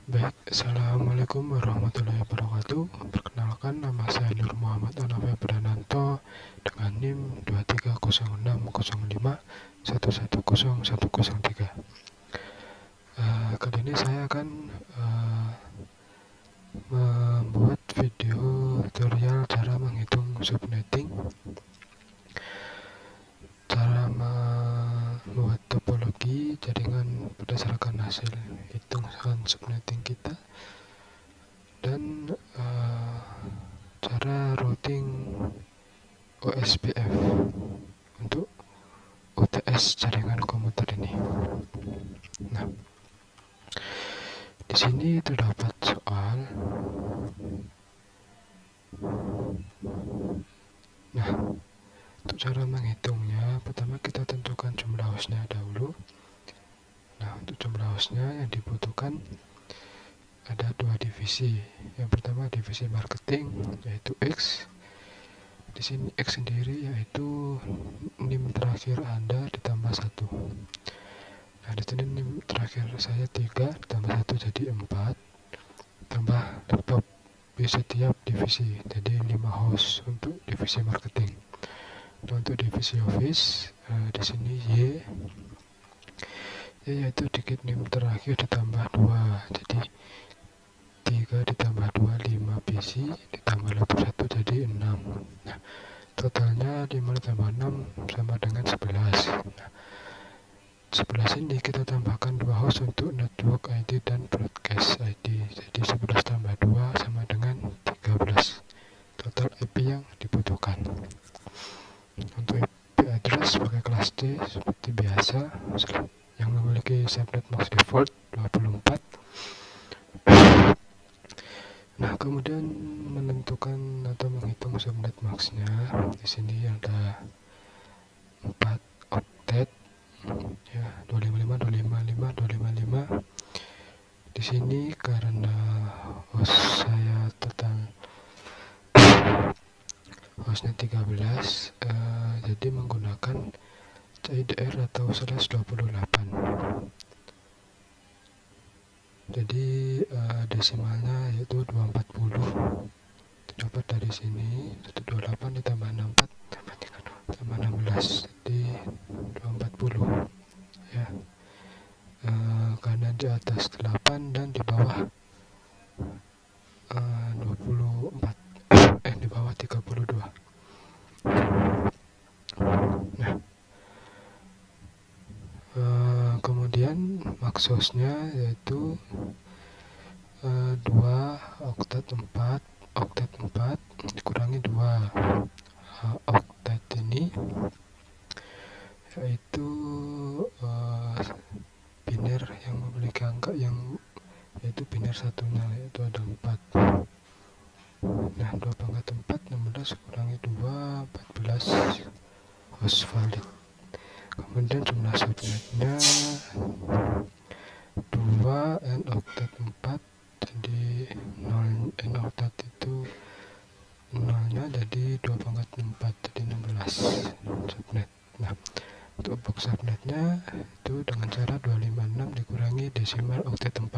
Baik, Assalamualaikum warahmatullahi wabarakatuh. Perkenalkan, nama saya Nur Muhammad Anafi Prananto dengan NIM 230605110103. Kali ini saya akan membuat video tutorial cara menghitung subnetting, cara membuat topologi jaringan berdasarkan hasil hitungan subnetting kita, dan cara routing OSPF untuk UTS jaringan komputer ini. Nah, di sini terdapat soal. Nah, untuk cara menghitungnya, pertama kita tentukan jumlah hostnya dahulu. Nah, untuk jumlah hostnya yang dibutuhkan ada dua divisi. Yang pertama divisi marketing, yaitu X. Di sini X sendiri yaitu NIM terakhir Anda ditambah 1. Nah, di sini NIM terakhir saya 3 ditambah 1 jadi 4. Tambah laptop di setiap divisi, jadi 5 host untuk divisi marketing. Nah, untuk divisi office, di sini Y yaitu dikit NIM terakhir ditambah 2, jadi 3 ditambah 2 5 PC ditambah laptop 1 jadi 6. Nah, totalnya 5 ditambah 6 sama dengan 11. Nah, 11 ini kita tambahkan 2 host untuk network ID dan broadcast ID, jadi 11 tambah 2 sama dengan 13. Total IP yang dibutuhkan. Untuk IP address pakai kelas D seperti biasa, yang memiliki subnet max default 24. Nah, kemudian menentukan atau menghitung subnet maxnya. Di sini ada 4 oktet, ya, 255, 255, 255. Di sini karena host saya total hostnya 13, jadi menggunakan CIDR atau /28. Jadi desimalnya yaitu 240. Dapat dari sini 128 ditambah 64 tambah 16, jadi 240, ya. Karena di atas 8 dan di bawah 24, di bawah 32. Nah, kemudian max hostnya yaitu 2 oktet 4 dikurangi 2 oktet ini yaitu biner yang memiliki angka yang yaitu biner satunya, yaitu ada 4. Nah, 2 pangkat 4 16 kurangi 2 14 host valid. Kemudian jumlah subnetnya 2 n oktet 4, jadi 0 n oktet itu 0-nya, jadi 2 pangkat 4 jadi 16 subnet. Nah, untuk box subnetnya itu dengan cara 256 dikurangi desimal oktet 4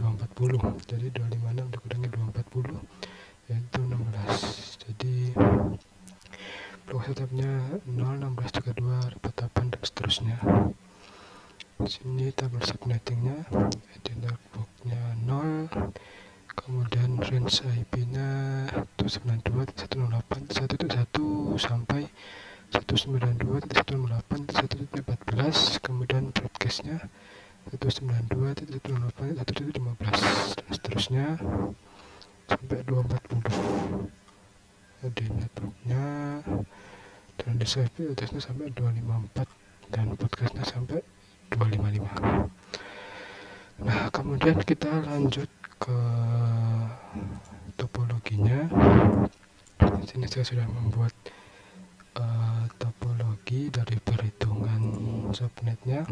240, jadi 256 dikurangi 240 yaitu 16. Jadi blok setupnya 0, 16, 32, 48 dan seterusnya. Di sini tabel subnettingnya, ID networknya 0, kemudian range IP-nya 192.168.1.1 sampai 192.168.1.14, kemudian broadcastnya 192.168.1.15 dan seterusnya sampai 240. Jadi networknya dan di IP addressnya sampai 254 dan podcastnya sampai 255. Nah, kemudian kita lanjut ke topologinya. Di sini saya sudah membuat topologi dari perhitungan subnetnya.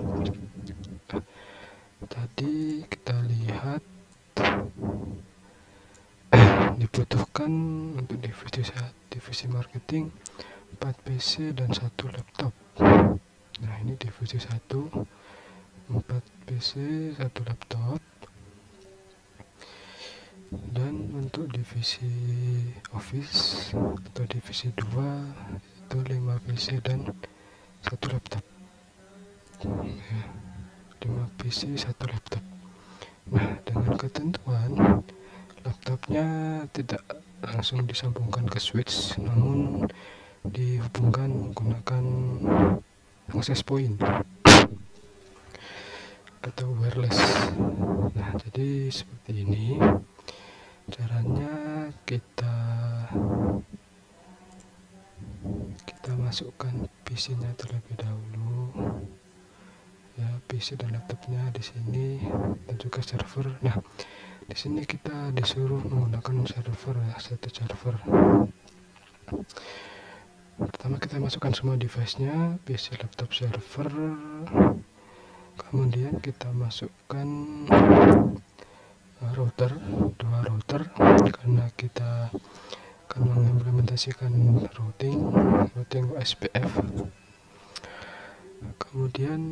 Tadi kita lihat dibutuhkan untuk divisi marketing 4 PC dan 1 laptop. Nah, ini divisi 1, 4 PC 1 laptop. untuk divisi office atau divisi 2 itu 5 PC dan 1 laptop ya, 5 PC 1 laptop. Nah, dengan ketentuan laptopnya tidak langsung disambungkan ke switch, namun dihubungkan menggunakan access point atau wireless. Nah, jadi seperti ini caranya. Kita masukkan PC-nya terlebih dahulu ya, PC dan laptopnya di sini dan juga server. Nah, di sini kita disuruh menggunakan server ya, satu server. Pertama kita masukkan semua device-nya, PC, laptop, server. Kemudian kita masukkan router, 2 router, karena kita akan mengimplementasikan routing OSPF. Kemudian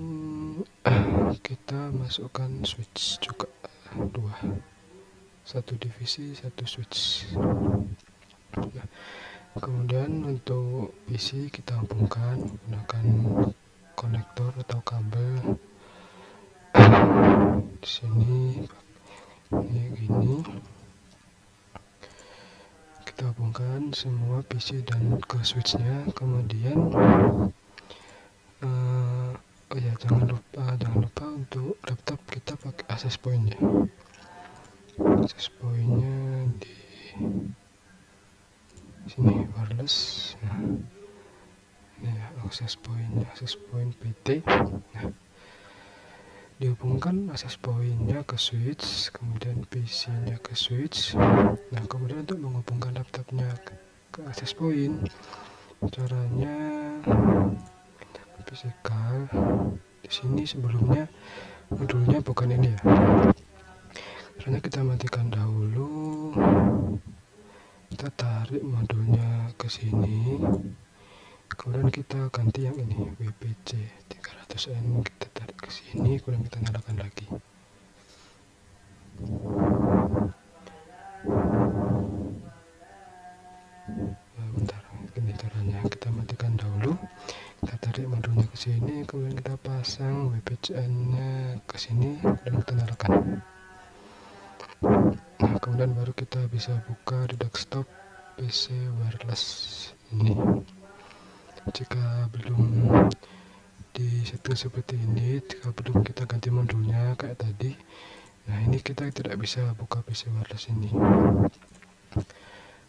kita masukkan switch juga 2, 1 divisi 1 switch. Nah, kemudian untuk PC kita hubungkan menggunakan konektor atau kabel di sini ini gini. Kita hubungkan semua PC dan ke switchnya. Kemudian jangan lupa untuk laptop kita pakai access point ya. Access pointnya di sini wireless. Nah, ini ya, access point PT. Nah, dihubungkan access point-nya ke switch, kemudian PC-nya ke switch. Nah, kemudian untuk menghubungkan laptopnya ke access point, caranya fisikal. Di sini sebelumnya modulnya bukan ini ya. Caranya kita matikan dahulu. Kita tarik modulnya ke sini. Kemudian kita ganti yang ini WPC 300N, kita tarik ke sini, kemudian kita nyalakan lagi. Bentar, ini caranya. Kita matikan dahulu, kita tarik modulnya ke sini, kemudian kita pasang WPCN-nya ke sini dan kita nyalakan. Nah, kemudian baru kita bisa buka di desktop PC wireless ini. Jika belum di setting seperti ini, jika belum kita ganti modulnya kayak tadi, nah ini kita tidak bisa buka PC wireless ini.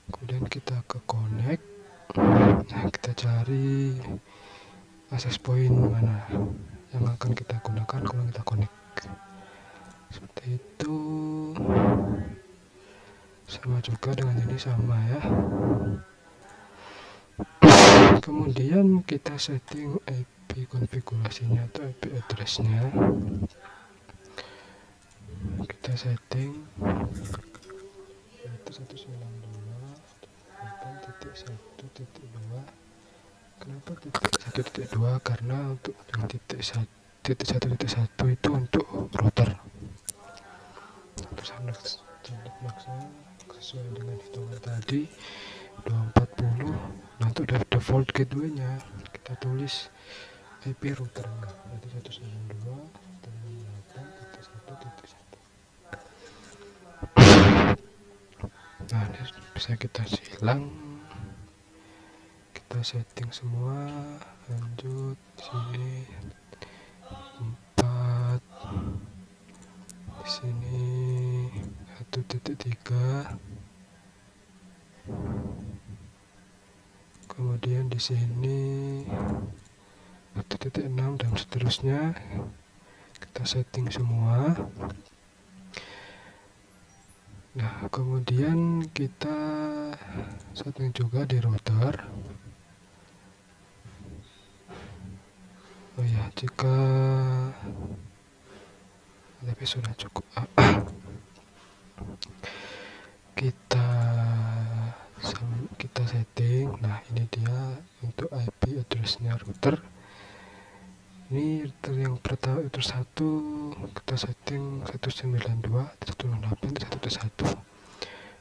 Kemudian kita ke connect. Nah, kita cari access point mana yang akan kita gunakan kalau kita connect. Seperti itu. Sama juga dengan ini, sama ya. Kemudian kita setting IP konfigurasinya atau IP address-nya. Kita setting itu 192.8.1.2. Kenapa titik 1.2? Karena untuk yang titik 1.1 itu untuk router. Untuk standar maksudnya sesuai dengan hitungan tadi 240. Nah, untuk default gateway-nya kita tulis IP routernya, berarti 192.8.1.1. Nah, ini bisa kita silang. Kita setting semua, lanjut sini 4, di sini 1.3, kemudian di sini 1.6 dan seterusnya. Kita setting semua. Nah, kemudian kita setting juga di router. Oh ya, jika tapi sudah cukup. kita setting. Nah, ini dia untuk IP address-nya router. Ini router yang pertama, router 1 kita setting 192.168.1.1.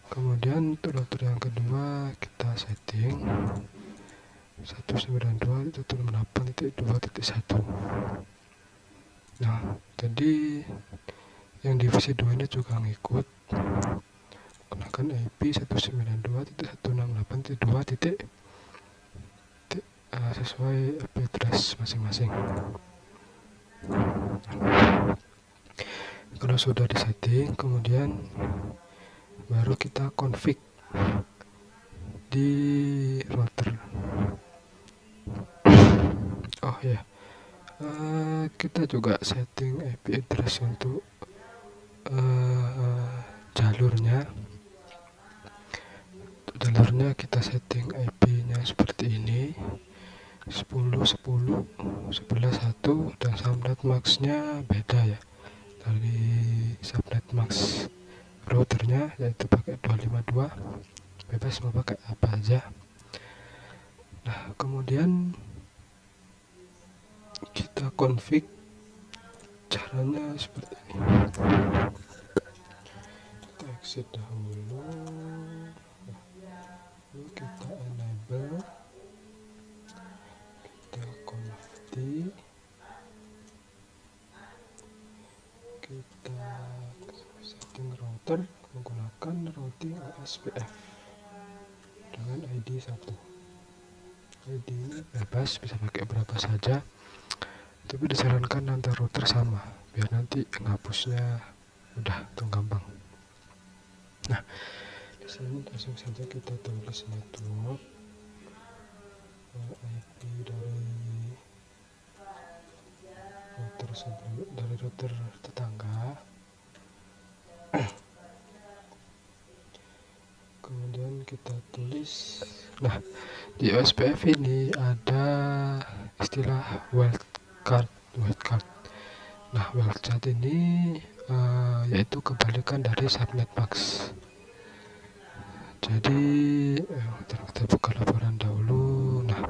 Kemudian untuk router yang kedua kita setting 192.168.2.1. Nah, jadi yang divisi 2 ini juga ngikut menggunakan IP 192.168.2 sesuai IP address masing-masing. Kalau sudah disetting, kemudian baru kita config di router. Oh ya, kita juga setting IP address untuk jalurnya. Jalurnya kita setting IP-nya seperti ini, 10 10 11 1, dan subnet max-nya beda ya. Dari subnet max routernya yaitu pakai 252, bebas mau pakai apa aja. Nah, kemudian kita config caranya seperti ini. Kita exit dahulu, lalu kita enable, kita config, kita setting router menggunakan routing OSPF dengan ID 1. ID ini bebas, bisa pakai berapa saja, tapi disarankan antar router sama biar nanti ngapusnya mudah atau gampang. Nah, di sini langsung saja kita tulis network IP dari router sebelum, dari router tetangga. Kemudian kita tulis. Nah, di OSPF ini ada istilah wildcard. Nah, wildcard ini yaitu kebalikan dari subnet max. Jadi kita buka laporan dahulu. Nah,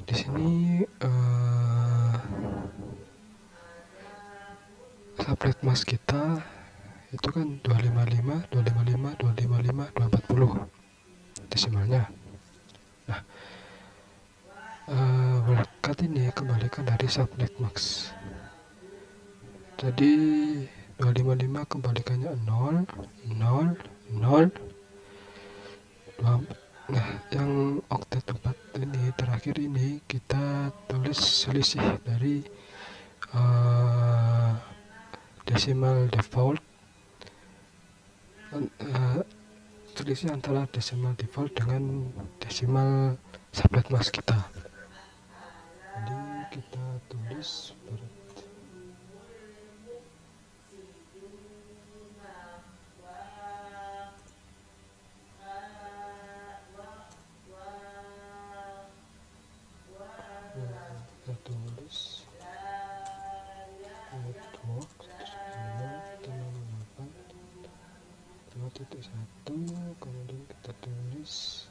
di sini subnet max kita itu kan 255, 255, 255, 240 desimalnya. Nah, wildcard ini kebalikan dari subnet max. Jadi 255 kebalikannya 0, 0, 0. Nah, yang oktet 4 ini terakhir ini kita tulis selisih dari decimal default, selisih antara decimal default dengan decimal subnet max kita. Jadi kita tulis network 2.1, kemudian kita tulis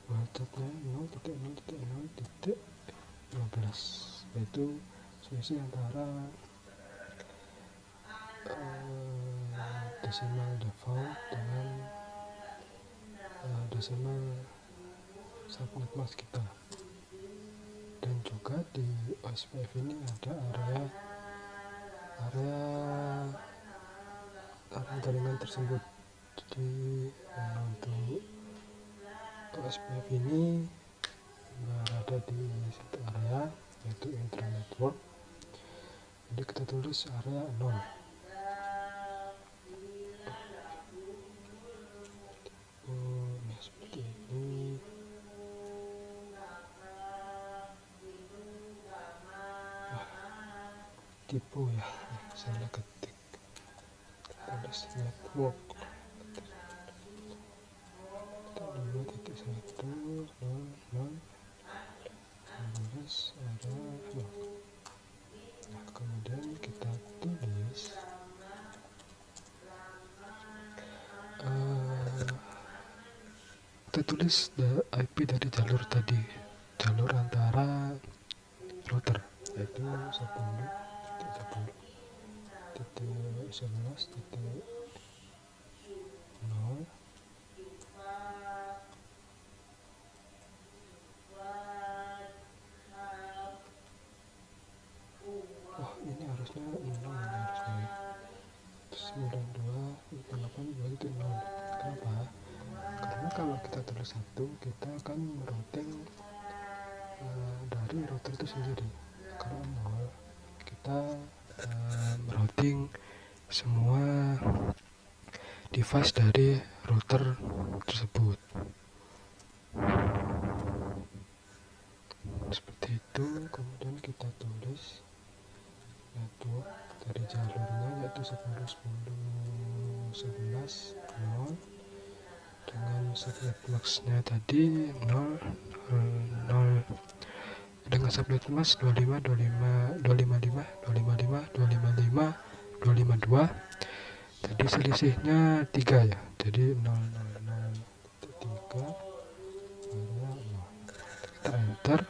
wildcardnya 0.0.0.15, yaitu selisih antara decimal default dengan decimal subnet max kita. Dan juga di OSPF ini ada area jaringan tersebut. Jadi untuk OSPF ini berada di satu area yaitu intranetwork. Jadi kita tulis area 0. Nah, seperti ini. Tipu ya, salah ketik. Tulis network 2.1 0 15 ada 0. Nah, kemudian kita tulis IP dari jalur tadi, jalur antara router, yaitu 10.10.11.1. oh ini harusnya 0 ini harusnya ya. 92.82 itu 0. Kenapa? Karena kalau kita tulis 1 kita akan merouting dari router itu sendiri. Kalau 0 kita merouting semua device dari router tersebut. Seperti itu. Kemudian kita tulis network dari jalurnya yaitu 10 10 11 0 dengan subnet max-nya tadi 0 0 dengan subnet max 25 25 255 255 255 252. Tadi selisihnya 3 ya, jadi 0 0 0 3 kita enter,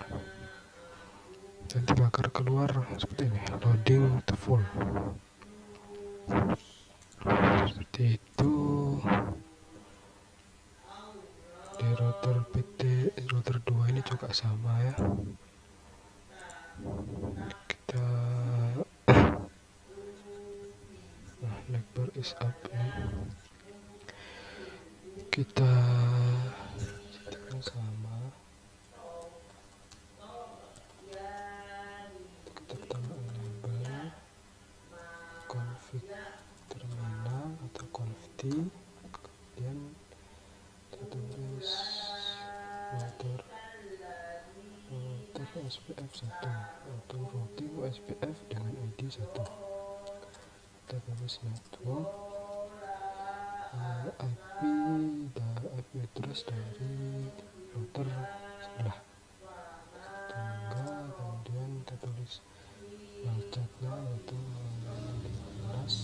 nanti bakal keluar seperti ini, loading to full. Seperti itu. Di router PT router 2 ini juga sama ya. Kita Blackbird is up nih. Kita settingnya sama. Kita pertama enable config terminal atau conft, kemudian kita tulis router SPF 1 untuk routing SPF dengan ID 1. Kita tulis network IP address dari router sebelah tangga, kemudian kita tulis wildcard-nya yaitu 15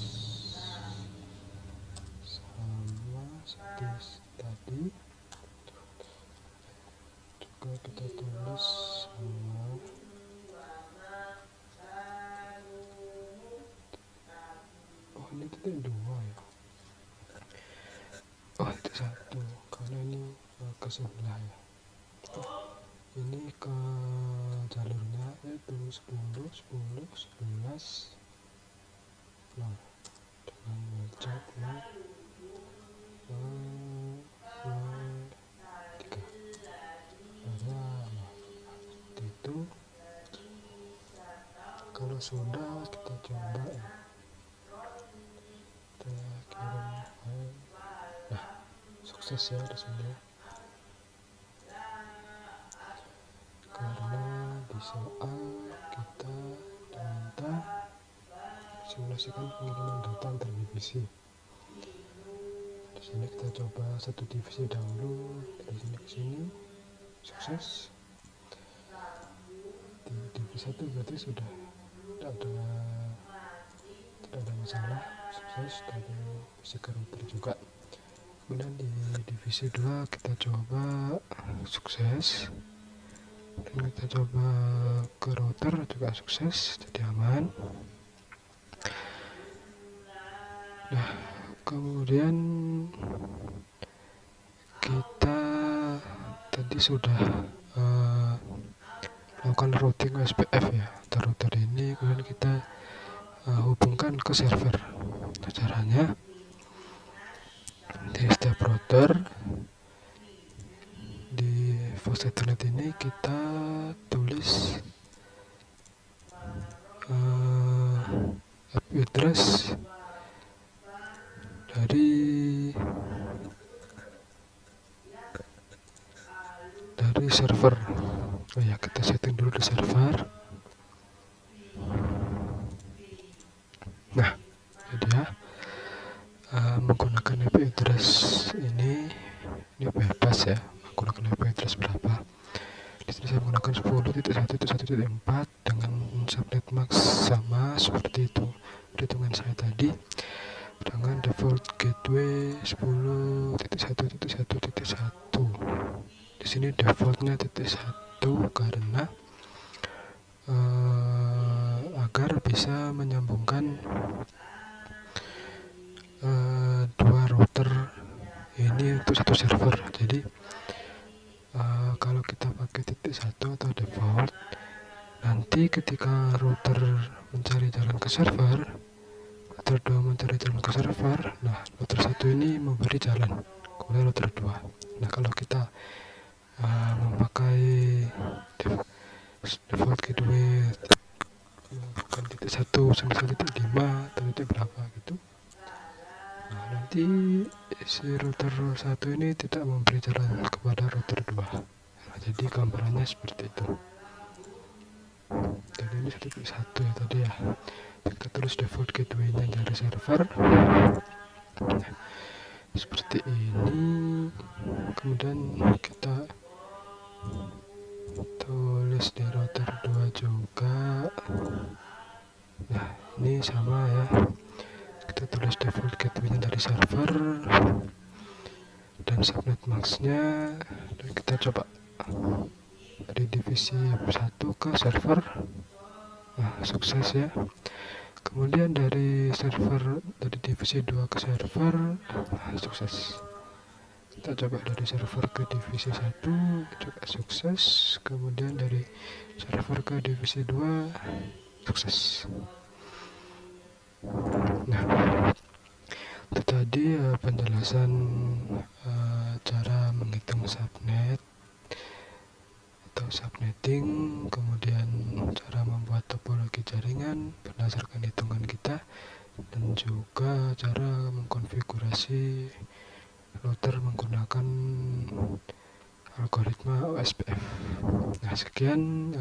sama seperti tadi. Juga kita tulis sama ini titik 2 ya. Oh itu 1 karena ini ke sebelah ya. Ini ke jalurnya yaitu 10 10 11 nah dengan wildcard 0 3 seperti itu. Kalau sudah kita coba ya, kita kirim file. Nah sukses ya di sini, karena di soal kita diminta simulasikan pengiriman data antar divisi. Di sini kita coba satu divisi dahulu, dari sini ke sini sukses. Di divisi 1 berarti sudah tidak ada masalah, sukses. Dari divisi ke router juga. Kemudian di divisi 2 kita coba sukses, dan kita coba ke router juga sukses, jadi aman. Nah kemudian kita tadi sudah melakukan routing SPF ya atau router ini, kemudian kita hubungkan ke server. Nah, caranya di setiap router di Voice Ethernet ini kita tulis IP address dari server. Oh ya, kita setting dulu di server. Nah jadi ya, menggunakan IP address ini bebas ya, menggunakan IP address berapa. Di sini saya menggunakan 10.1.1.4 dengan subnet max sama seperti itu perhitungan saya tadi, dengan default gateway 10.1.1.1. Di sini defaultnya titik 1 karena agar bisa menyambungkan dua router ini untuk satu server. Jadi kalau kita pakai titik 1 atau default, nanti ketika router mencari mencari jalan ke server, router 2 mencari jalan ke server. Nah, router 1 ini memberi jalan kepada router 2. Nah, kalau kita memakai default gateway bukan titik 1 sampai titik 5 atau titik berapa gitu, nah nanti si router 1 ini tidak memberi jalan kepada router 2. Nah, jadi gambarannya seperti itu. Jadi ini titik 1 ya tadi ya, kita tulis default gateway nya dari server. Nah, seperti ini. Kemudian kita tulis di router 2 juga. Nah, ini sama ya, kita tulis default gateway nya dari server dan subnet max nya, dan kita coba dari divisi 1 ke server. Nah, sukses ya. Kemudian dari server, dari divisi 2 ke server, nah, sukses. Kita coba dari server ke divisi 1 juga sukses. Kemudian dari server ke divisi 2 sukses. Nah, itu tadi penjelasan cara menghitung subnet atau subnetting, kemudian cara membuat topologi jaringan berdasarkan hitungan kita, dan juga cara mengkonfigurasi router menggunakan algoritma OSPF. Nah, sekian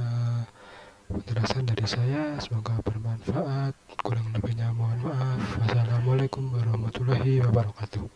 penjelasan dari saya, semoga bermanfaat. Kurang lebihnya mohon maaf. Wassalamualaikum warahmatullahi wabarakatuh.